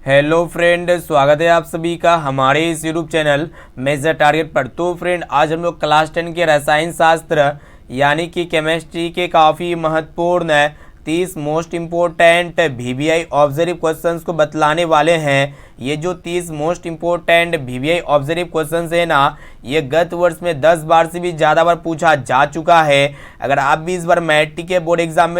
Hello friend, स्वागत है आप सभी का हमारे इस यूट्यूब चैनल मेजर टारगेट पर। तो फ्रेंड, आज हम लोग क्लास 10 के रसायन शास्त्र यानी कि केमिस्ट्री के काफ़ी महत्वपूर्ण 30 most important VVI observe questions को बतलाने वाले हैं। ये जो 30 most important VVI observe questions है ना, ये गत वर्ष में 10 बार से भी ज़्यादा बार पूछा जा चुका है। अगर आप भी इस बार मैट्रिक के बोर्ड एग्ज़ाम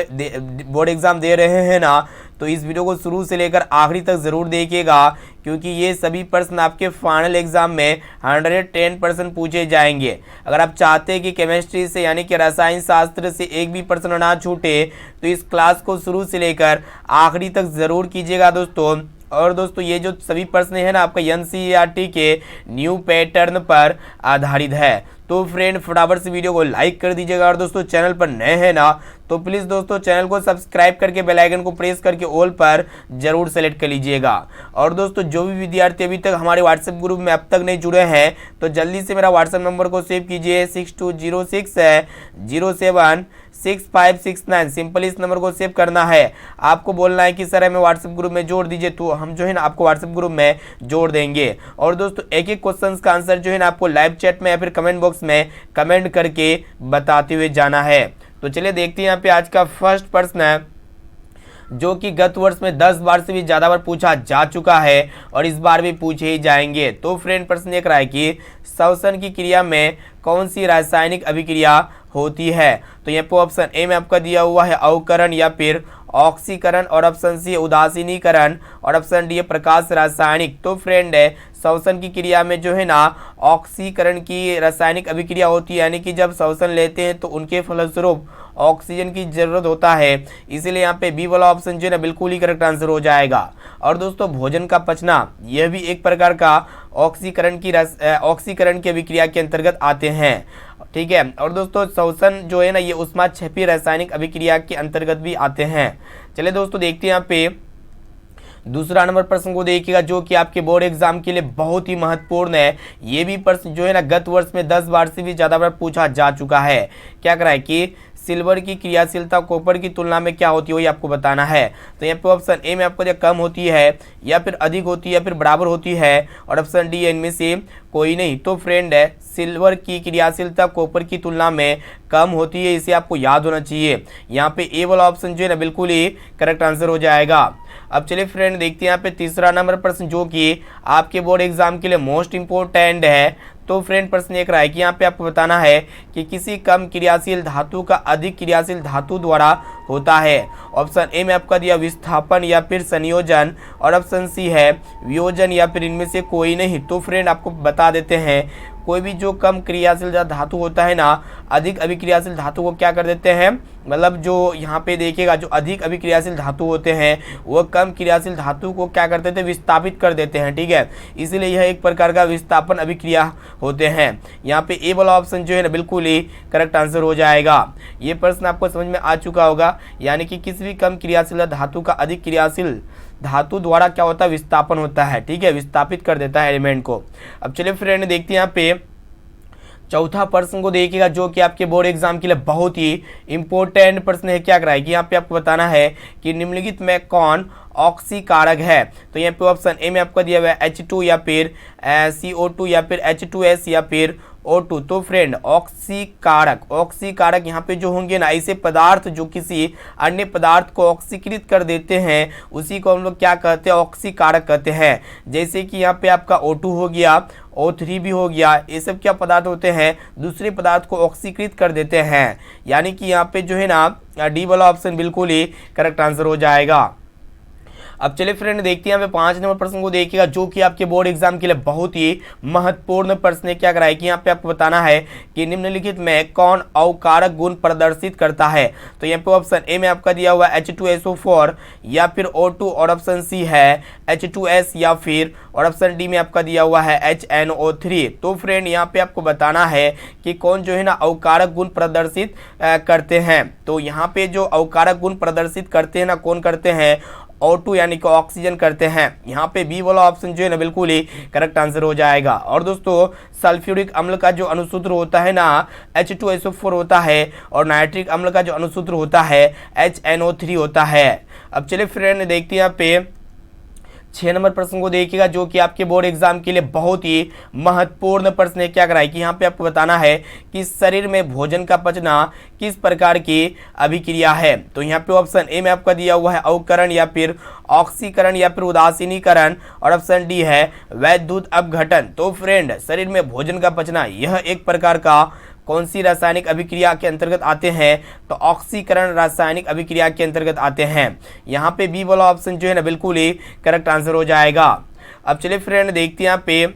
दे रहे हैं ना, तो इस वीडियो को शुरू से लेकर आखिरी तक ज़रूर देखिएगा, क्योंकि ये सभी प्रश्न आपके फाइनल एग्जाम में 110% पूछे जाएंगे। अगर आप चाहते हैं कि केमिस्ट्री से यानी कि रसायन शास्त्र से एक भी प्रश्न ना छूटे, तो इस क्लास को शुरू से लेकर आखिरी तक ज़रूर कीजिएगा दोस्तों। और दोस्तों, ये जो सभी प्रश्न है ना, आपका एनसीईआरटी के न्यू पैटर्न पर आधारित है। तो फ्रेंड, फटाफट से वीडियो को लाइक कर दीजिएगा। और दोस्तों, चैनल पर नए हैं ना, तो प्लीज़ दोस्तों चैनल को सब्सक्राइब करके बेल आइकन को प्रेस करके ऑल पर जरूर सेलेक्ट कर लीजिएगा। और दोस्तों, जो भी विद्यार्थी अभी तक हमारे व्हाट्सएप ग्रुप में अब तक नहीं जुड़े हैं, तो जल्दी से मेरा व्हाट्सएप नंबर को सेव कीजिए। 6206076569। सिंपल इस नंबर को सेव करना है। आपको बोलना है कि सर हमें व्हाट्सएप ग्रुप में जोड़ दीजिए, तो हम जो है ना आपको व्हाट्सएप ग्रुप में जोड़ देंगे। और दोस्तों, एक एक क्वेश्चन का आंसर जो है ना आपको लाइव चैट में या फिर कमेंट बॉक्स में कमेंट करके बताते हुए जाना है। तो चलिए देखते हैं यहाँ पे आज का फर्स्ट प्रश्न है, जो कि गत वर्ष में 10 बार से भी ज़्यादा बार पूछा जा चुका है और इस बार भी पूछे ही जाएंगे। तो फ्रेंड, प्रश्न ये रहा है कि श्वसन की क्रिया में कौन सी रासायनिक अभिक्रिया होती है। तो यहाँ पे ऑप्शन ए में आपका दिया हुआ है अवकरण या फिर ऑक्सीकरण, और ऑप्शन सी उदासीनीकरण, और ऑप्शन डी है प्रकाश रासायनिक। तो फ्रेंड, श्वसन की क्रिया में जो है ना ऑक्सीकरण की रासायनिक अभिक्रिया होती है, यानी कि जब श्वसन लेते हैं तो उनके फलस्वरूप ऑक्सीजन की जरूरत होता है। इसीलिए यहाँ पे बी वाला ऑप्शन जो है ना बिल्कुल ही करेक्ट आंसर हो जाएगा। और दोस्तों, भोजन का पचना यह भी एक प्रकार का ऑक्सीकरण की अभिक्रिया के अंतर्गत आते हैं, ठीक है। और दोस्तों, श्वसन जो है ना ये ऊष्माक्षेपी रासायनिक अभिक्रिया के अंतर्गत भी आते हैं। चलिए दोस्तों, देखते हैं यहाँ पे दूसरा नंबर प्रश्न को देखिएगा, जो कि आपके बोर्ड एग्जाम के लिए बहुत ही महत्वपूर्ण है। ये भी प्रश्न जो है ना गत वर्ष में 10 बार से भी ज़्यादा बार पूछा जा चुका है। क्या करा है कि सिल्वर की क्रियाशीलता कॉपर की तुलना में क्या होती है, वही आपको बताना है। तो यहाँ पे ऑप्शन ए में आपको जो कम होती है, या फिर अधिक होती है, या फिर बराबर होती है, और ऑप्शन डी इनमें से कोई नहीं। तो फ्रेंड, सिल्वर की क्रियाशीलता कॉपर की तुलना में कम होती है, इसे आपको याद होना चाहिए। यहाँ पे ए वाला ऑप्शन जो है ना बिल्कुल ही करेक्ट आंसर हो जाएगा। अब चलिए फ्रेंड, देखते हैं यहाँ पे तीसरा नंबर प्रश्न, जो कि आपके बोर्ड एग्जाम के लिए मोस्ट इंपोर्टेंट है। तो फ्रेंड, प्रश्न एक रहा है कि यहाँ पे आपको बताना है कि किसी कम क्रियाशील धातु का अधिक क्रियाशील धातु द्वारा होता है। ऑप्शन ए में आपका दिया विस्थापन या फिर संयोजन, और ऑप्शन सी है वियोजन, या फिर इनमें से कोई नहीं। तो फ्रेंड, आपको बता देते हैं, कोई भी जो कम क्रियाशील धातु होता है ना, अधिक अभिक्रियाशील धातु को क्या कर देते हैं, मतलब जो यहाँ पे देखिएगा, जो अधिक अभिक्रियाशील धातु होते हैं वो कम क्रियाशील धातु को क्या करते थे, विस्थापित कर देते हैं, ठीक है। इसलिए यह एक प्रकार का विस्थापन अभिक्रिया होते हैं। यहाँ पे ए वाला ऑप्शन जो है ना बिल्कुल ही करेक्ट आंसर हो जाएगा। ये प्रश्न आपको समझ में आ चुका होगा, यानी कि किसी भी कम क्रियाशील धातु का अधिक क्रियाशील धातु द्वारा क्या होता है, विस्थापन होता है, ठीक है, विस्थापित कर देता है एलिमेंट को। अब चलिए फ्रेंड, देखते हैं यहाँ पे चौथा प्रश्न को देखिएगा, जो कि आपके बोर्ड एग्जाम के लिए बहुत ही इंपॉर्टेंट प्रश्न है। क्या कराएगी, यहाँ पे आपको बताना है कि निम्नलिखित में कौन ऑक्सीकारक है। तो यहाँ पे ऑप्शन ए में आपका दिया हुआ है H2, या फिर CO2, या फिर H2S, या फिर O2। तो फ्रेंड, ऑक्सीकारक यहाँ पे जो होंगे ना, ऐसे पदार्थ जो किसी अन्य पदार्थ को ऑक्सीकृत कर देते हैं, उसी को हम लोग क्या कहते हैं, ऑक्सीकारक कहते हैं। जैसे कि यहाँ पे आपका O2 हो गया, O3 भी हो गया, ये सब क्या पदार्थ होते हैं, दूसरे पदार्थ को ऑक्सीकृत कर देते हैं। यानी कि यहाँ पे जो है ना डी वाला ऑप्शन बिल्कुल ही करेक्ट आंसर हो जाएगा। अब चलिए फ्रेंड, देखते हैं यहाँ पे 5 नंबर प्रश्न को देखिएगा, जो कि आपके बोर्ड एग्जाम के लिए बहुत ही महत्वपूर्ण प्रश्न है। क्या कराए कि यहाँ पे आपको बताना है कि निम्नलिखित में कौन अवकारक गुण प्रदर्शित करता है। तो यहाँ पे ऑप्शन ए में आपका दिया हुआ H2SO4, या फिर O2, और ऑप्शन सी है H2S, या फिर और ऑप्शन डी में आपका दिया हुआ है HNO3। तो फ्रेंड, यहाँ पे आपको बताना है कि कौन जो है ना अवकारक गुण प्रदर्शित करते हैं। तो यहाँ पे जो अवकारक गुण प्रदर्शित करते हैं ना, कौन करते हैं, O2 यानी कि ऑक्सीजन करते हैं। यहाँ पे बी वाला ऑप्शन जो है ना बिल्कुल ही करेक्ट आंसर हो जाएगा। और दोस्तों, सल्फ्यूरिक अम्ल का जो अनुसूत्र होता है ना H2SO4 होता है, और नाइट्रिक अम्ल का जो अनुसूत्र होता है HNO3 होता है। अब चलिए फ्रेंड, देखते हैं यहाँ पे 6 नंबर प्रश्न को देखिएगा जो कि आपके बोर्ड एग्जाम के लिए बहुत ही महत्वपूर्ण प्रश्न है। क्या कराए कि यहाँ पे आपको बताना है कि शरीर में भोजन का पचना किस प्रकार की अभिक्रिया है। तो यहाँ पे ऑप्शन ए में आपका दिया हुआ है अवकरण या फिर ऑक्सीकरण या फिर उदासीनीकरण, और ऑप्शन डी है वैद्युत अपघटन। तो फ्रेंड, शरीर में भोजन का पचना यह एक प्रकार का कौन सी रासायनिक अभिक्रिया के अंतर्गत आते हैं, तो ऑक्सीकरण रासायनिक अभिक्रिया के अंतर्गत आते हैं। यहाँ पे बी वाला ऑप्शन जो है ना बिल्कुल ही करेक्ट आंसर हो जाएगा। अब चलिए फ्रेंड देखते हैं यहाँ पे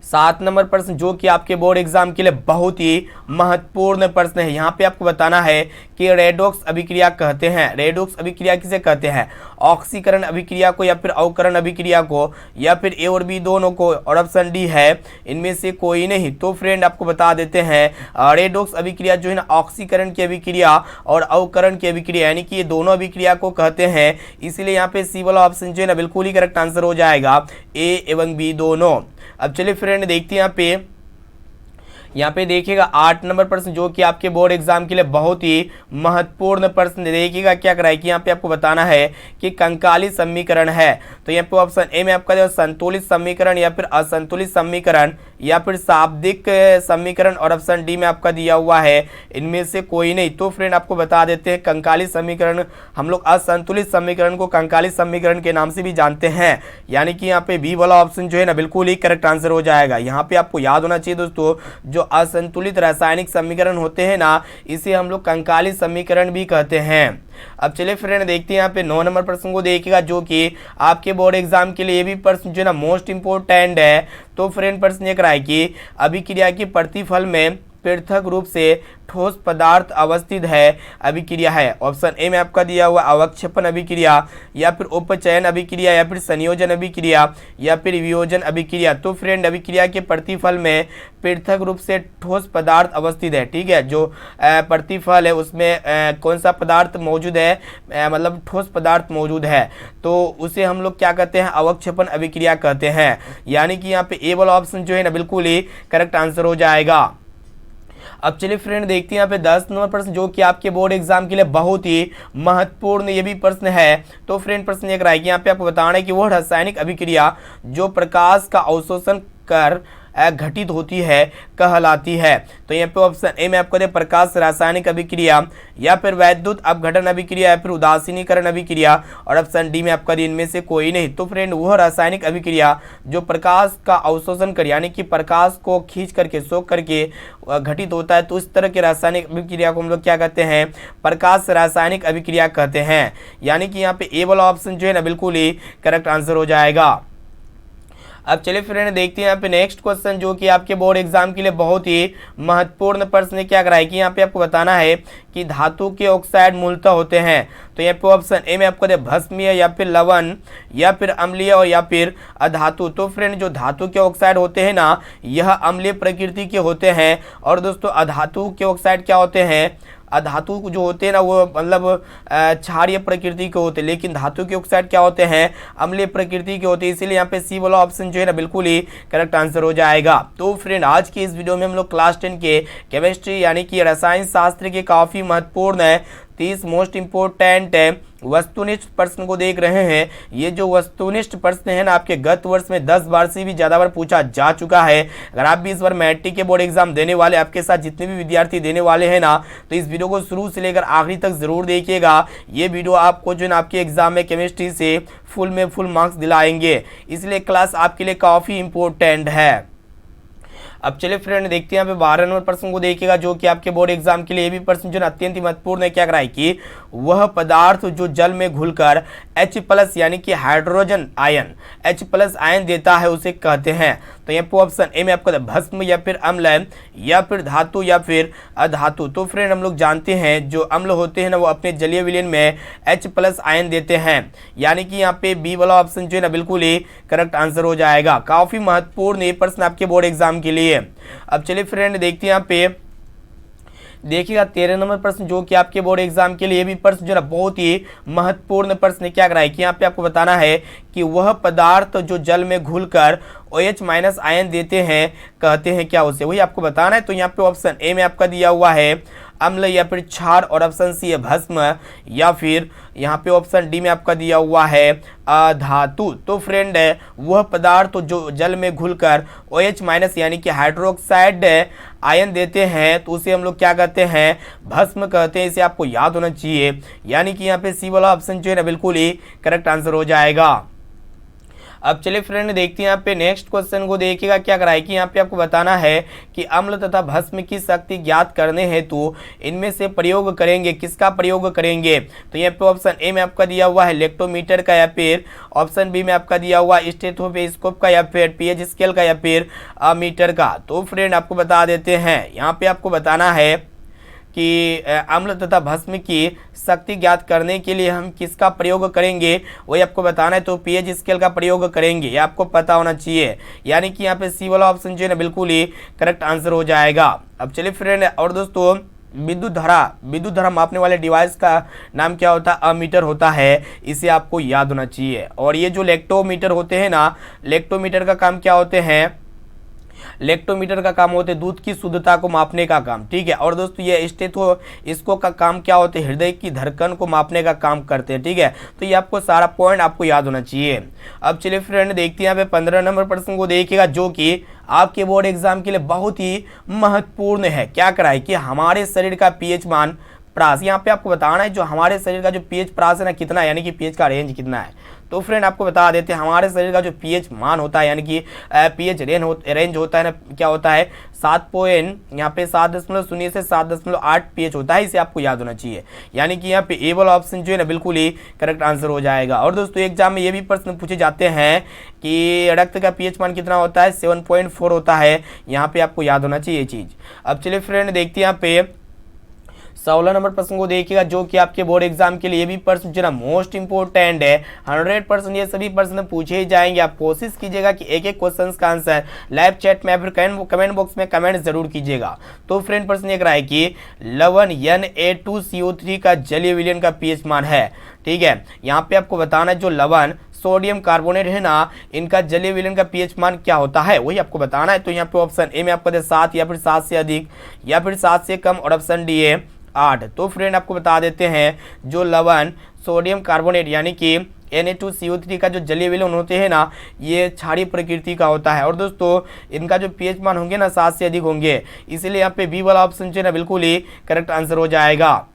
7 नंबर प्रश्न जो कि आपके बोर्ड एग्जाम के लिए बहुत ही महत्वपूर्ण प्रश्न है। यहाँ पे आपको बताना है कि रेडॉक्स अभिक्रिया कहते हैं, रेडॉक्स अभिक्रिया किसे कहते हैं, ऑक्सीकरण अभिक्रिया को या फिर अवकरण अभिक्रिया को या फिर ए और बी दोनों को, और ऑप्शन डी है इनमें से कोई नहीं। तो फ्रेंड आपको बता देते हैं रेडॉक्स अभिक्रिया जो है ना ऑक्सीकरण की अभिक्रिया और अवकरण की अभिक्रिया यानी कि ये दोनों अभिक्रिया को कहते हैं, इसलिए यहाँ पे सी वाला ऑप्शन जो है ना बिल्कुल ही करेक्ट आंसर हो जाएगा, ए एवं बी दोनों। अब चलिए फ्रेंड देखते हैं यहाँ पे देखिएगा 8 नंबर प्रश्न जो कि आपके बोर्ड एग्जाम के लिए बहुत ही महत्वपूर्ण प्रश्न देखिएगा। क्या कराए कि यहाँ पे आपको बताना है कि कंकाली समीकरण है। तो यहाँ पे ऑप्शन ए में आपका जो संतुलित समीकरण या फिर असंतुलित समीकरण या फिर शाब्दिक समीकरण, और ऑप्शन डी में आपका दिया हुआ है इनमें से कोई नहीं। तो फ्रेंड आपको बता देते हैं कंकाली समीकरण, हम लोग असंतुलित समीकरण को कंकाली समीकरण के नाम से भी जानते हैं, यानी कि यहाँ पे बी वाला ऑप्शन जो है ना बिल्कुल ही करेक्ट आंसर हो जाएगा। यहाँ पे आपको याद होना चाहिए दोस्तों, जो असंतुलित रासायनिक समीकरण होते हैं ना इसे हम लोग कंकाली समीकरण भी कहते हैं। अब चलिए फ्रेंड देखते हैं यहाँ पे 9 नंबर प्रश्न को देखिएगा जो कि आपके बोर्ड एग्जाम के लिए ये भी प्रश्न जो है ना मोस्ट इंपोर्टेंट है। तो फ्रेंड प्रश्न ये कराए कि अभिक्रिया के प्रतिफल में पृथक रूप से ठोस पदार्थ अवस्थित है अभिक्रिया है। ऑप्शन ए में आपका दिया हुआ अवक्षेपण अभिक्रिया या फिर उपचयन अभिक्रिया या फिर संयोजन अभिक्रिया या फिर वियोजन अभिक्रिया। तो फ्रेंड अभिक्रिया के प्रतिफल में पृथक रूप से ठोस पदार्थ अवस्थित है, ठीक है, जो प्रतिफल है उसमें कौन सा पदार्थ मौजूद है, मतलब ठोस पदार्थ मौजूद है, तो उसे हम लोग क्या कहते हैं, अवक्षेपण अभिक्रिया कहते हैं। यानी कि यहाँ पे ए वाला ऑप्शन जो है ना बिल्कुल ही करेक्ट आंसर हो जाएगा। अब चलिए फ्रेंड देखते हैं यहाँ पे 10 नंबर प्रश्न जो कि आपके बोर्ड एग्जाम के लिए बहुत ही महत्वपूर्ण ये भी प्रश्न है। तो फ्रेंड प्रश्न ये कराएगी यहाँ पे आपको बताना है कि वह रासायनिक अभिक्रिया जो प्रकाश का अवशोषण कर घटित होती है कहलाती है। तो यहाँ पे ऑप्शन ए में आपको दे प्रकाश रासायनिक अभिक्रिया या फिर वैद्युत अपघटन अभिक्रिया या फिर उदासीनीकरण अभिक्रिया, और ऑप्शन डी में आपका दे इनमें से कोई नहीं। तो फ्रेंड वह रासायनिक अभिक्रिया जो प्रकाश का अवशोषण कर यानी कि प्रकाश को खींच करके सोख करके घटित होता है, तो इस तरह के रासायनिक अभिक्रिया को हम लोग क्या कहते हैं, प्रकाश रासायनिक अभिक्रिया कहते हैं। यानी कि यहाँ पे ए वाला ऑप्शन जो है ना बिल्कुल ही करेक्ट आंसर हो जाएगा। अब चलिए फ्रेंड देखते हैं यहाँ पे नेक्स्ट क्वेश्चन जो कि आपके बोर्ड एग्जाम के लिए बहुत ही महत्वपूर्ण प्रश्न क्या कराए कि यहाँ पे आपको बताना है कि धातु के ऑक्साइड मूलतः होते हैं। तो यहाँ पे ऑप्शन ए में आपको दे भस्मीय या फिर लवण या फिर अम्लीय और या फिर अधातु। तो फ्रेंड जो धातु के ऑक्साइड होते हैं ना यह अम्लीय प्रकृति के होते हैं, और दोस्तों अधातु के ऑक्साइड क्या होते हैं, अधातु जो होते हैं ना वो मतलब क्षारीय प्रकृति के होते हैं, लेकिन धातु के ऑक्साइड क्या होते हैं, अम्लीय प्रकृति के होते हैं। इसीलिए यहाँ पे सी वाला ऑप्शन जो है ना बिल्कुल ही करेक्ट आंसर हो जाएगा। तो फ्रेंड आज की इस वीडियो में हम लोग क्लास 10 के केमिस्ट्री यानी कि रसायन शास्त्र के काफ़ी महत्वपूर्ण है 30 मोस्ट इम्पोर्टेंट वस्तुनिष्ठ प्रश्न को देख रहे हैं। ये जो वस्तुनिष्ठ प्रश्न है ना आपके गत वर्ष में 10 बार से भी ज़्यादा बार पूछा जा चुका है। अगर आप भी इस बार मैट्रिक के बोर्ड एग्जाम देने वाले, आपके साथ जितने भी विद्यार्थी देने वाले हैं ना, तो इस वीडियो को शुरू से लेकर आखिरी तक जरूर देखिएगा। ये वीडियो आपको जो है ना आपके एग्जाम में केमिस्ट्री से फुल मार्क्स दिलाएंगे, इसलिए क्लास आपके लिए काफ़ी इंपॉर्टेंट है। अब चलिए फ्रेंड देखते हैं यहाँ पे 12 नंबर प्रश्न को देखिएगा जो कि आपके बोर्ड एग्जाम के लिए ये भी प्रश्न जो अत्यंत ही महत्वपूर्ण है। क्या कराए कि वह पदार्थ जो जल में घुलकर H+ यानी कि हाइड्रोजन आयन H+ आयन देता है उसे कहते हैं। तो यहाँ पे ऑप्शन ए में आपको भस्म या फिर अम्ल या फिर धातु या फिर अधातु। तो फ्रेंड हम लोग जानते हैं जो अम्ल होते हैं ना वो अपने जलीय विलयन में H+ आयन देते हैं, यानी कि यहाँ पे बी वाला ऑप्शन जो है ना बिल्कुल ही करेक्ट आंसर हो जाएगा। काफ़ी महत्वपूर्ण ये प्रश्न आपके बोर्ड एग्जाम के लिए। अब चलिए फ्रेंड देखते हैं यहाँ पे देखिएगा 13 नंबर प्रश्न जो कि आपके बोर्ड एग्जाम के लिए भी प्रश्न जो है बहुत ही महत्वपूर्ण प्रश्न क्या कराए कि यहाँ पे आपको बताना है कि वह पदार्थ जो जल में घुलकर OH- आयन देते हैं कहते हैं क्या उसे, वही आपको बताना है। तो यहाँ पे ऑप्शन ए में आपका दिया हुआ है अम्ल या फिर क्षार, और ऑप्शन सी है भस्म, या फिर यहाँ पे ऑप्शन डी में आपका दिया हुआ है अधातु। तो फ्रेंड वह पदार्थ जो जल में घुलकर OH- यानी कि हाइड्रोक्साइड आयन देते हैं तो उसे हम लोग क्या कहते हैं, भस्म कहते हैं। इसे आपको याद होना चाहिए, यानी कि यहाँ पे सी वाला ऑप्शन जो है ना बिल्कुल ही करेक्ट आंसर हो जाएगा। अब चलिए फ्रेंड देखते हैं यहाँ पे नेक्स्ट क्वेश्चन को। देखिएगा क्या करा है कि यहाँ पे आपको बताना है कि अम्ल तथा भस्म की शक्ति ज्ञात करने हेतु इनमें से प्रयोग करेंगे, किसका प्रयोग करेंगे। तो यहाँ पे ऑप्शन ए में आपका दिया हुआ है लेक्टोमीटर का, या फिर ऑप्शन बी में आपका दिया हुआ स्टेथोस्कोप का, या फिर pH स्केल का, या फिर मीटर का। तो फ्रेंड आपको बता देते हैं, यहाँ पे आपको बताना है कि अम्ल तथा भस्म की शक्ति ज्ञात करने के लिए हम किसका प्रयोग करेंगे, वही आपको बताना है। तो pH स्केल का प्रयोग करेंगे, ये आपको पता होना चाहिए, यानी कि यहाँ पे सी वाला ऑप्शन जो है ना बिल्कुल ही करेक्ट आंसर हो जाएगा। अब चलिए फ्रेंड, और दोस्तों विद्युत धारा मापने वाले डिवाइस का नाम क्या होता है, अमीटर होता है, इसे आपको याद होना चाहिए। और ये जो लेक्टोमीटर होते हैं ना, लेक्टोमीटर का काम क्या होते हैं, लेक्टोमीटर का काम होते हैं दूध की शुद्धता को मापने का काम, ठीक है। और दोस्तों ये इसको का काम क्या होते हैं, हृदय की धड़कन को मापने का काम करते हैं, ठीक है। तो ये आपको सारा पॉइंट आपको याद होना चाहिए। अब चलिए फ्रेंड देखते हैं यहाँ पे 15 नंबर प्रश्न को देखिएगा, जो कि आपके बोर्ड एग्जाम के लिए बहुत ही महत्वपूर्ण है। क्या कराए कि हमारे शरीर का पीएच मान प्रास, यहाँ पे आपको बताना है जो हमारे शरीर का जो पीएच प्रास है ना कितना है, यानी कि पीएच का रेंज कितना है। तो फ्रेंड आपको बता देते हैं हमारे शरीर का जो पीएच मान होता है, यानी कि पीएच रेंज होता है ना, क्या होता है 7.0 से 7.8 पीएच होता है। इसे आपको याद होना चाहिए, यानी कि यहाँ पे ए वाला ऑप्शन जो है ना बिल्कुल ही करेक्ट आंसर हो जाएगा। और दोस्तों एग्जाम में ये भी प्रश्न पूछे जाते हैं कि रक्त का पीएच मान कितना होता है, 7.4 होता है, यहाँ पे आपको याद होना चाहिए ये चीज। अब चलिए फ्रेंड देखते हैं यहाँ पे 16 नंबर प्रश्न को देखिएगा, जो कि आपके बोर्ड एग्जाम के लिए भी प्रश्न जो ना मोस्ट इंपोर्टेंट है। 100% ये सभी प्रश्न पूछे ही जाएंगे। आप कोशिश कीजिएगा कि एक एक क्वेश्चन का आंसर लाइव चैट में या फिर कमेंट बॉक्स में कमेंट जरूर कीजिएगा। तो फ्रेंड प्रश्न एक रहा है कि लवण Na2CO3 का जलीय विलयन का पीएच मान है, ठीक है। यहाँ पे आपको बताना है जो लवण सोडियम कार्बोनेट है ना, इनका जलीय विलयन का पीएच मान क्या होता है, वही आपको बताना है। तो यहाँ पे ऑप्शन ए में आपको 7, या फिर 7 से अधिक, या फिर 7 से कम, और ऑप्शन डी है 8। तो फ्रेंड आपको बता देते हैं जो लवण सोडियम कार्बोनेट यानी कि Na2CO3 का जो जलीय विलयन होते हैं ना, ये क्षारीय प्रकृति का होता है। और दोस्तों इनका जो पीएच मान होंगे ना 7 से अधिक होंगे, इसलिए यहाँ पे बी वाला ऑप्शन जो है ना बिल्कुल ही करेक्ट आंसर हो जाएगा।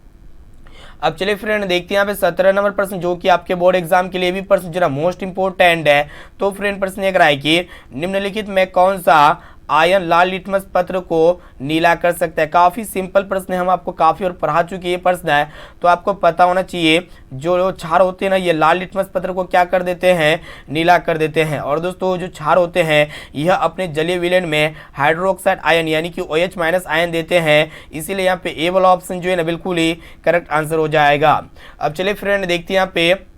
अब चलिए फ्रेंड देखते हैं यहाँ पे 17 नंबर प्रश्न, जो कि आपके बोर्ड एग्जाम के लिए भी प्रश्न जो ना मोस्ट इंपोर्टेंट है। तो फ्रेंड प्रश्न एक रहा है कि निम्नलिखित में कौन सा आयन लाल लिटमस पत्र को नीला कर सकता है। काफी सिंपल प्रश्न है, हम आपको काफी और पढ़ा चुके ये प्रश्न है, तो आपको पता होना चाहिए जो क्षार होते हैं ना, ये लाल लिटमस पत्र को क्या कर देते हैं, नीला कर देते हैं। और दोस्तों जो क्षार होते हैं यह अपने जलीय विलयन में हाइड्रोक्साइड आयन यानी कि OH- आयन देते हैं, इसीलिए यहाँ पे ए वाला ऑप्शन जो है ना बिल्कुल ही करेक्ट आंसर हो जाएगा। अब चलिए फ्रेंड देखते हैं यहाँ पे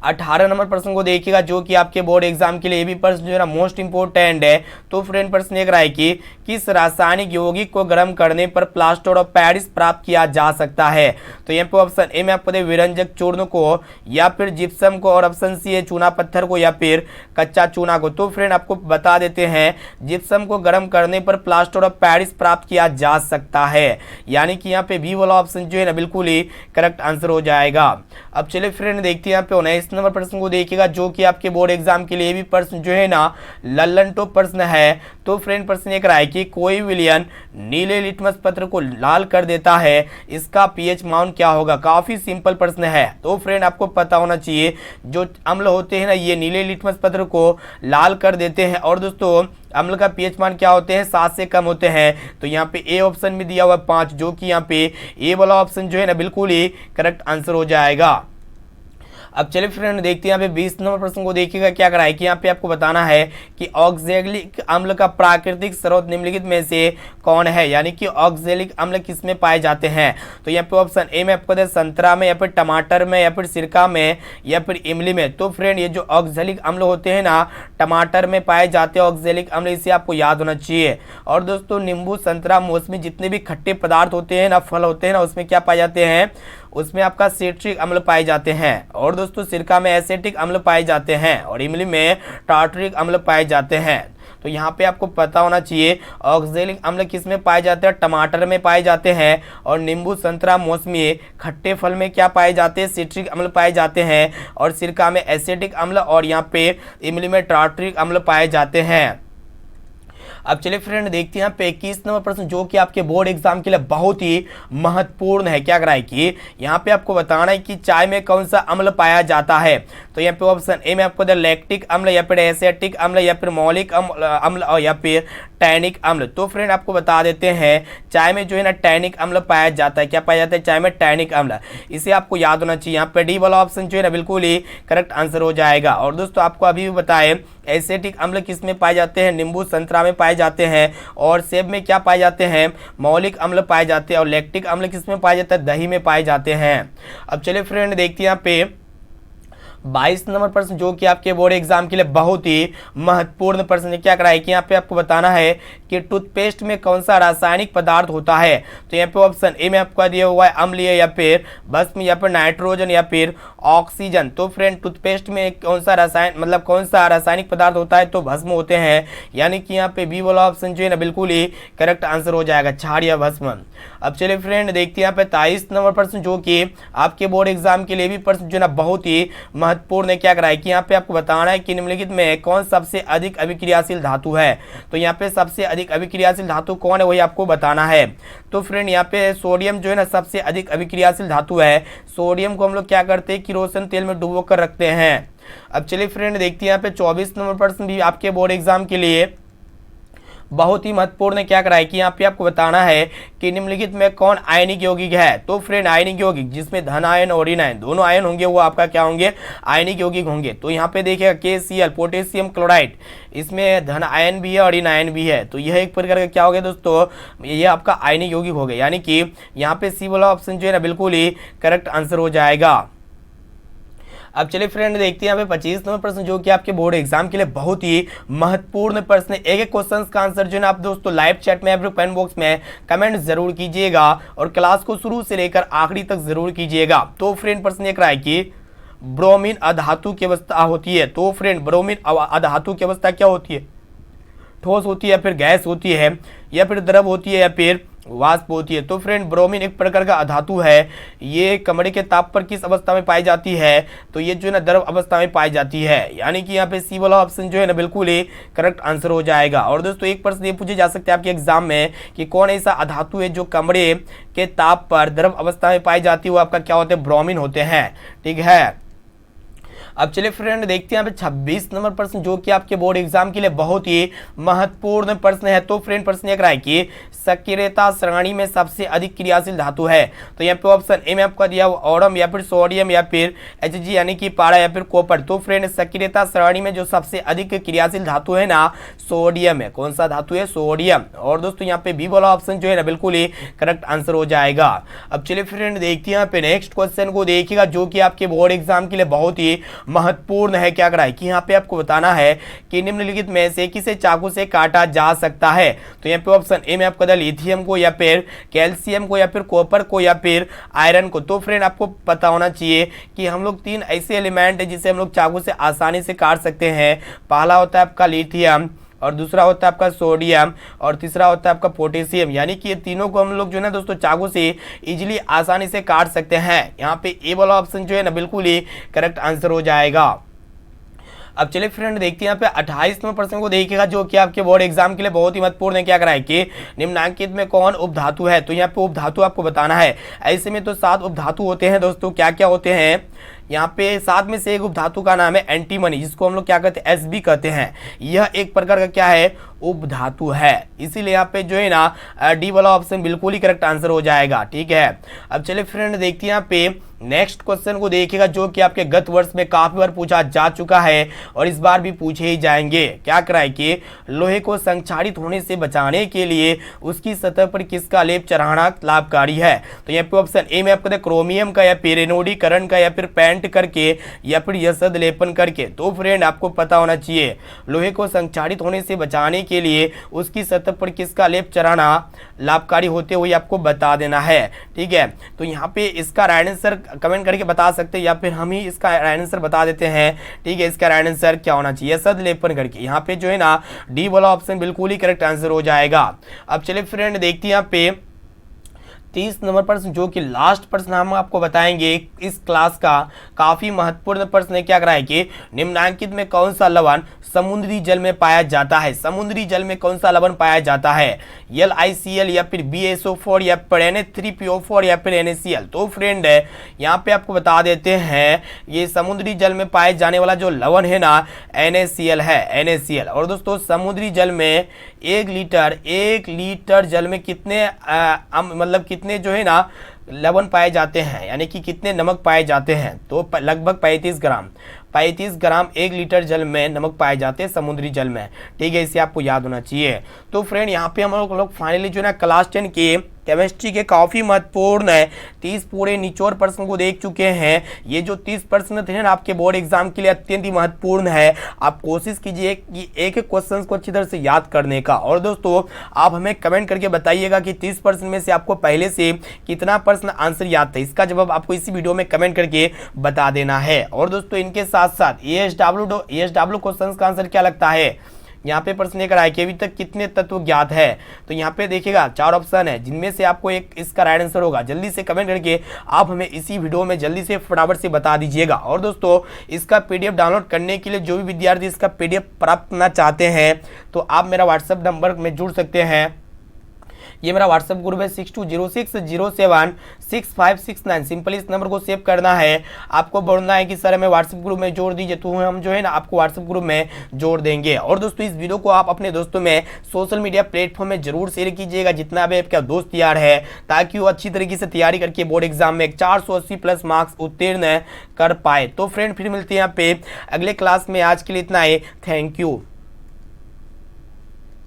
18 नंबर प्रश्न को देखिएगा, जो कि आपके बोर्ड एग्जाम के लिए भी प्रश्न जो है ना मोस्ट इंपोर्टेंट है। तो फ्रेंड प्रश्न एक रहा है कि किस रासायनिक यौगिक को गर्म करने पर प्लास्टर ऑफ पेरिस प्राप्त किया जा सकता है। तो यहाँ पे ऑप्शन ए में आपको विरंजक चूर्ण को, या फिर जिप्सम को, और ऑप्शन सी है चूना पत्थर को, या फिर कच्चा चूना को। तो फ्रेंड आपको बता देते हैं जिप्सम को गर्म करने पर प्लास्टर ऑफ पेरिस प्राप्त किया जा सकता है, यानी कि यहाँ पे बी वाला ऑप्शन जो है ना बिल्कुल ही करेक्ट आंसर हो जाएगा। अब चलिए फ्रेंड देखते हैं यहाँ पे 19 नंबर प्रश्न को देखिएगा, जो कि आपके बोर्ड एग्जाम के लिए भी प्रश्न जो है ना लल्लन प्रश्न है। तो फ्रेंड प्रश्न एक रहा है कि कोई विलयन नीले लिटमस पत्र को लाल कर देता है, इसका पीएच मान क्या होगा। काफी सिंपल प्रश्न है, तो फ्रेंड आपको पता होना चाहिए जो अम्ल होते हैं ना ये नीले लिटमस पत्र को लाल कर देते हैं। और दोस्तों अम्ल का पीएच मान क्या होते हैं, 7 से कम होते हैं। तो यहाँ पे ए ऑप्शन में दिया हुआ 5, जो कि यहाँ पे ए वाला ऑप्शन जो है ना बिल्कुल ही करेक्ट आंसर हो जाएगा। अब चलिए फ्रेंड देखते हैं यहाँ पे 20 नंबर प्रश्न को देखिएगा, क्या करा है कि यहाँ पे आपको बताना है कि ऑक्जेलिक अम्ल का प्राकृतिक स्रोत निम्नलिखित में से कौन है, यानी कि ऑक्जेलिक अम्ल किस में पाए जाते हैं। तो यहाँ पे ऑप्शन ए में आपको संतरा में, या फिर टमाटर में, या फिर सिरका में, या फिर इमली में। तो फ्रेंड ये जो ऑक्जेलिक अम्ल होते हैं ना टमाटर में पाए जाते हैं ऑक्जेलिक अम्ल, इसे आपको याद होना चाहिए। और दोस्तों नींबू, संतरा, मौसमी जितने भी खट्टे पदार्थ होते हैं ना, फल होते हैं ना, उसमें क्या पाए जाते हैं, उसमें आपका सिट्रिक अम्ल पाए जाते हैं। और दोस्तों सिरका में एसिटिक अम्ल पाए जाते हैं, और इमली में टार्टरिक अम्ल पाए जाते हैं। तो यहाँ पे आपको पता होना चाहिए ऑक्जेलिक अम्ल किस में पाए जाते हैं, टमाटर में पाए जाते हैं। और नींबू, संतरा, मौसमी, खट्टे फल में क्या पाए जाते हैं, सिट्रिक अम्ल पाए जाते हैं। और सिरका में एसिटिक अम्ल और यहाँ पे इमली में टार्टरिक अम्ल पाए जाते हैं। अब चलिए फ्रेंड देखते हैं यहाँ पे 21 नंबर प्रश्न जो कि आपके बोर्ड एग्जाम के लिए बहुत ही महत्वपूर्ण है। क्या कराए कि यहाँ पे आपको बताना है कि चाय में कौन सा अम्ल पाया जाता है। तो यहाँ पे ऑप्शन ए में आपको लैक्टिक अम्ल या फिर एसिटिक अम्ल या फिर मौलिक अम्ल और या फिर टैनिक अम्ल। तो फ्रेंड आपको बता देते हैं चाय में जो है ना टैनिक अम्ल पाया जाता है। क्या पाया जाता है, चाय में टैनिक अम्ल। इसे आपको याद होना चाहिए। यहाँ पे डी वाला ऑप्शन जो है ना बिल्कुल ही करेक्ट आंसर हो जाएगा। और दोस्तों आपको अभी भी बताए एसिटिक अम्ल किस में पाए जाते हैं, नींबू, संतरा में पाए जाते हैं। और सेब में क्या पाए जाते हैं, मौलिक अम्ल पाए जाते हैं। और लैक्टिक अम्ल किस में पाया जाता है, दही में पाए जाते हैं। अब चलिए फ्रेंड देखते हैं यहाँ पे 22 नंबर प्रश्न जो कि आपके बोर्ड एग्जाम के लिए बहुत ही महत्वपूर्ण प्रश्न है। क्या कराए कि यहाँ पे आपको बताना है कि टूथपेस्ट में कौन सा रासायनिक पदार्थ होता है। तो यहाँ पे ऑप्शन ए में आपको दिया हुआ है अम्लीय या फिर भस्म या फिर नाइट्रोजन या फिर ऑक्सीजन। तो फ्रेंड टूथपेस्ट में कौन सा रासायनिक पदार्थ होता है, तो भस्म होते हैं। यानी कि यहाँ पे बी वाला ऑप्शन जो है ना बिल्कुल ही करेक्ट आंसर हो जाएगा, क्षार या भस्म। अब चलिए फ्रेंड देखते हैं यहाँ पे 23 नंबर प्रश्न जो कि आपके बोर्ड एग्जाम के लिए भी प्रश्न जो है ना बहुत ही महत्वपूर्ण है। क्या कराए कि यहाँ पे आपको बताना है कि निम्नलिखित में कौन सबसे अधिक अभिक्रियाशील धातु है। तो यहाँ पे सबसे अधिक अभिक्रियाशील धातु कौन है वही आपको बताना है। तो फ्रेंड यहाँ पे सोडियम जो है ना सबसे अधिक अभिक्रियाशील धातु है। सोडियम को हम लोग क्या करते हैं, किरोसिन तेल में डुबो कर रखते हैं। अब चलिए फ्रेंड देखते हैं यहाँ पे 24 नंबर प्रश्न भी आपके बोर्ड एग्जाम के लिए बहुत ही महत्वपूर्ण है। क्या कराए कि यहाँ पे आपको बताना है कि निम्नलिखित में कौन आयनिक यौगिक है। तो फ्रेंड आयनिक यौगिक जिसमें धन आयन और ऋण आयन दोनों आयन होंगे वो आपका क्या होंगे, आयनिक यौगिक होंगे। तो यहाँ पे देखिएगा KCl पोटेशियम क्लोराइड, इसमें धन आयन भी है और ऋण आयन भी है। तो यह एक प्रकार का क्या हो गया दोस्तों, ये आपका आयनिक यौगिक हो गया। यानी कि यहाँ पे सी वाला ऑप्शन जो है ना बिल्कुल ही करेक्ट आंसर हो जाएगा। अब चलिए फ्रेंड देखते हैं यहाँ पे 25 नंबर प्रश्न जो कि आपके बोर्ड एग्जाम के लिए बहुत ही महत्वपूर्ण प्रश्न है। एक क्वेश्चन का आंसर जो है ना आप दोस्तों लाइव चैट में या फिर कमेंट बॉक्स में कमेंट जरूर कीजिएगा और क्लास को शुरू से लेकर आखिरी तक जरूर कीजिएगा। तो फ्रेंड प्रश्न एक रहा है कि ब्रोमीन अधातु की अवस्था होती है। तो फ्रेंड ब्रोमीन अधातु की अवस्था क्या होती है, ठोस होती है या फिर गैस होती है या फिर द्रव होती है या फिर वाष्प होती है। तो फ्रेंड ब्रोमीन एक प्रकार का अधातु है। ये कमरे के ताप पर किस अवस्था में पाई जाती है, तो ये जो है ना द्रव अवस्था में पाई जाती है। यानी कि यहाँ पे सी वाला ऑप्शन जो है ना बिल्कुल ही करेक्ट आंसर हो जाएगा। और दोस्तों एक प्रश्न ये पूछे जा सकते हैं आपके एग्जाम में कि कौन ऐसा अधातु है जो कमरे के ताप पर द्रव अवस्था में पाई जाती है, वो आपका क्या होते हैं, ब्रोमीन होते हैं। ठीक है। अब चलिए फ्रेंड देखते हैं यहाँ पे 26 नंबर प्रश्न जो कि आपके बोर्ड एग्जाम के लिए बहुत ही महत्वपूर्ण प्रश्न है। तो फ्रेंड प्रश्न एक रहा है कि सक्रियता श्रेणी में सबसे अधिक क्रियाशील धातु है। तो यहाँ पे ऑप्शन ए में आपका दिया ओरम या फिर सोडियम या फिर Hg यानी कि पारा या फिर कॉपर। तो फ्रेंड सक्रियता श्रेणी में जो सबसे अधिक क्रियाशील धातु है ना सोडियम है। कौन सा धातु है, सोडियम। और दोस्तों यहाँ पे बी वाला ऑप्शन जो है ना बिल्कुल ही करेक्ट आंसर हो जाएगा। अब चलिए फ्रेंड देखते हैं यहाँ पे नेक्स्ट क्वेश्चन को देखिएगा जो कि आपके बोर्ड एग्जाम के लिए बहुत ही महत्वपूर्ण है। क्या कराए कि यहाँ पे आपको बताना है कि निम्नलिखित में से किसे चाकू से काटा जा सकता है। तो यहाँ पे ऑप्शन ए में आपको लिथियम को या फिर कैल्शियम को या फिर कॉपर को या फिर आयरन को। तो फ्रेंड आपको पता होना चाहिए कि हम लोग 3 ऐसे एलिमेंट है जिसे हम लोग चाकू से आसानी से काट सकते हैं। पहला होता है आपका लिथियम और दूसरा होता है आपका सोडियम और तीसरा होता है आपका पोटेशियम। यानी कि ये तीनों को हम लोग जो है ना दोस्तों चाकू से इजीली आसानी से काट सकते हैं। यहाँ पे ए वाला ऑप्शन जो है ना बिल्कुल ही करेक्ट आंसर हो जाएगा। अब चलिए फ्रेंड देखते हैं यहाँ पे 28वें प्रश्न को देखिएगा जो कि आपके बोर्ड एग्जाम के लिए बहुत ही महत्वपूर्ण है। क्या कराए कि निम्नांकित में कौन उपधातु है। तो यहाँ पे उपधातु आपको बताना है। ऐसे में तो 7 उपधातु होते हैं दोस्तों। क्या क्या होते हैं, यहाँ पे 7 में से एक उपधातु का नाम है एंटीमनी, जिसको हम लोग क्या कहते हैं, Sb कहते हैं। यह एक प्रकार का क्या है, उपधातु है। इसीलिए यहाँ पे जो है ना डी वाला ऑप्शन बिल्कुल ही करेक्ट आंसर हो जाएगा। ठीक है। अब चलिए फ्रेंड देखते हैं यहाँ पे नेक्स्ट क्वेश्चन को देखिएगा जो कि आपके गत वर्ष में काफी बार पूछा जा चुका है और इस बार भी पूछे ही जाएंगे। क्या कराए कि लोहे को संक्षारित होने से बचाने के लिए उसकी सतह पर किसका लेप चढ़ाना लाभकारी है। तो यहाँ पे ऑप्शन ए में आपको क्रोमियम का या फिर एनोडीकरण का या फिर पेंट सीमेंट करके या फिर यसद लेपन करके। तो फ्रेंड आपको पता होना चाहिए लोहे को संक्षारित होने से बचाने के लिए उसकी सतह पर किसका लेप चढ़ाना लाभकारी होते हुए आपको बता देना है। ठीक है, तो यहाँ पे इसका राइट आंसर कमेंट करके बता सकते हैं या फिर हम ही इसका राइट आंसर बता देते हैं। ठीक है, इसका राइट आंसर क्या होना चाहिए, यसद लेपन करके। यहाँ पे जो है ना डी वाला ऑप्शन बिल्कुल ही करेक्ट आंसर हो जाएगा। अब चलिए फ्रेंड देखते हैं यहाँ पे 30 नंबर प्रश्न जो कि लास्ट प्रश्न हम आपको बताएंगे इस क्लास का। काफी महत्वपूर्ण प्रश्न है, क्या करा है कि निम्नलिखित में कौन सा लवण समुद्री जल में पाया जाता है। समुद्री जल में कौन सा लवण पाया जाता है, LiCl या फिर BaSO4 या फिर Na3PO4 या फिर NaCl। तो फ्रेंड यहाँ पे आपको बता देते हैं ये समुद्री जल में पाए जाने वाला जो लवण है ना NaCl है, NaCl। और दोस्तों समुद्री जल में 1 लीटर जल में कितने मतलब कितने जो है ना लवण पाए जाते हैं, यानी कि कितने नमक पाए जाते हैं। तो लगभग 35 ग्राम 1 लीटर जल में नमक पाए जाते हैं समुद्री जल में। ठीक है, इसे आपको याद होना चाहिए। तो फ्रेंड यहाँ पे हम लोग फाइनली जो है ना क्लास 10 के केमिस्ट्री के काफ़ी महत्वपूर्ण है 30 पूरे निचोड़ प्रश्न को देख चुके हैं। ये जो 30 प्रश्न थे ना आपके बोर्ड एग्जाम के लिए अत्यंत ही महत्वपूर्ण है। आप कोशिश कीजिए कि एक एक क्वेश्चन को अच्छी तरह से याद करने का। और दोस्तों आप हमें कमेंट करके बताइएगा कि 30 प्रश्न में से आपको पहले से कितना प्रश्न आंसर याद था। इसका जवाब आपको इसी वीडियो में कमेंट करके बता देना है। और दोस्तों इनके साथ साथ ESW क्वेश्चन का आंसर क्या लगता है। यहाँ पे प्रश्न लेकर आए कि अभी तक कितने तत्व ज्ञात है। तो यहाँ पे देखिएगा 4 ऑप्शन है जिनमें से आपको एक इसका राइट आंसर होगा। जल्दी से कमेंट करके आप हमें इसी वीडियो में जल्दी से फटाफट से बता दीजिएगा। और दोस्तों इसका PDF डाउनलोड करने के लिए जो भी विद्यार्थी इसका PDF प्राप्त करना चाहते हैं तो आप मेरा व्हाट्सएप नंबर में जुड़ सकते हैं। ये मेरा व्हाट्सएप ग्रुप है 6206076569। सिंपली इस नंबर को सेव करना है। आपको बोलना है कि सर हमें व्हाट्सएप ग्रुप में जोड़ दीजिए, तो हम जो है ना आपको व्हाट्सएप ग्रुप में जोड़ देंगे। और दोस्तों इस वीडियो को आप अपने दोस्तों में सोशल मीडिया प्लेटफॉर्म में जरूर शेयर कीजिएगा जितना भी आपका दोस्त तैयार है, ताकि वो अच्छी तरीके से तैयारी करके बोर्ड एग्जाम में 480 प्लस मार्क्स उत्तीर्ण कर पाए। तो फ्रेंड फिर मिलते हैं यहाँ पे अगले क्लास में। आज के लिए इतना ही, थैंक यू।